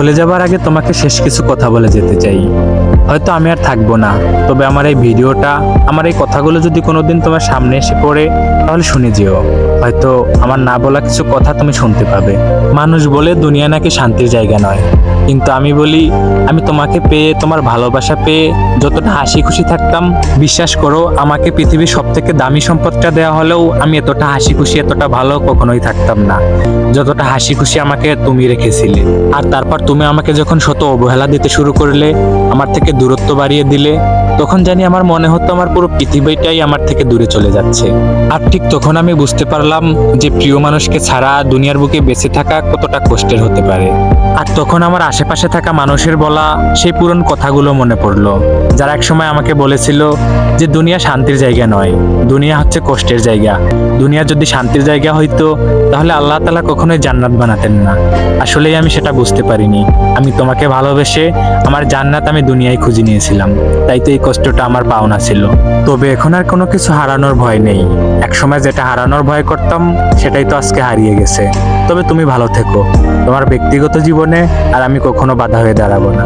চলে যাবার আগে তোমাকে শেষ কিছু কথা বলে যেতে চাই। হয়তো আমি আর থাকবো না, তবে আমার এই ভিডিওটা, আমার এই কথাগুলো যদি কোনোদিন তোমার সামনে এসে পড়ে, তাহলে শুনে যেও। হয়তো আমার না বলা কিছু কথা তুমি শুনতে পাবে। মানুষ বলে দুনিয়া নাকি শান্তির জায়গা নয়, কিন্তু আমি বলি, আমি তোমাকে পেয়ে, তোমার ভালোবাসা পেয়ে যতটা হাসি খুশি থাকতাম, বিশ্বাস করো আমাকে পৃথিবীর সব থেকে দামি সম্পদটা দেওয়া হলেও আমি এতটা হাসি খুশি, এতটা ভালো কখনোই থাকতাম না যতটা হাসি খুশি আমাকে তুমি রেখেছিলে। আর তারপর তুমি আমাকে যখন শত অবহেলা দিতে শুরু করলে, আমার থেকে দূরত্ব বাড়িয়ে দিলে, তখন জানি আমার মনে হতো আমার পুরো পৃথিবীটাই আমার থেকে দূরে চলে যাচ্ছে। আর ঠিক তখন আমি বুঝতে পারলাম যে প্রিয় মানুষকে ছাড়া দুনিয়ার বুকে বেঁচে থাকা কতটা কষ্টের হতে পারে। আর তখন আমার আশেপাশে থাকা মানুষের বলা সেই পুরনো কথাগুলো মনে পড়লো, যারা একসময় আমাকে বলেছিল যে দুনিয়া শান্তির জায়গা নয়, দুনিয়া হচ্ছে কষ্টের জায়গা। দুনিয়া যদি শান্তির জায়গা হইতো, তাহলে আল্লাহ তাআলা কখনোই জান্নাত বানাতেন না। আসলেই আমি সেটা বুঝতে পারিনি। আমি তোমাকে ভালোবেসে আমার জান্নাত আমি দুনিয়ায় খুঁজে নিয়েছিলাম, তাই তো এই কষ্টটা আমার পাওনা ছিল। তবে এখন আর কোনো কিছু হারানোর ভয় নেই। একসময় যেটা হারানোর ভয় করতাম, সেটাই তো আজকে হারিয়ে গেছে। তবে তুমি ভালো থেকো তোমার ব্যক্তিগত জীবনে, আর আমি কখনো বাধা হয়ে দাঁড়াবো না।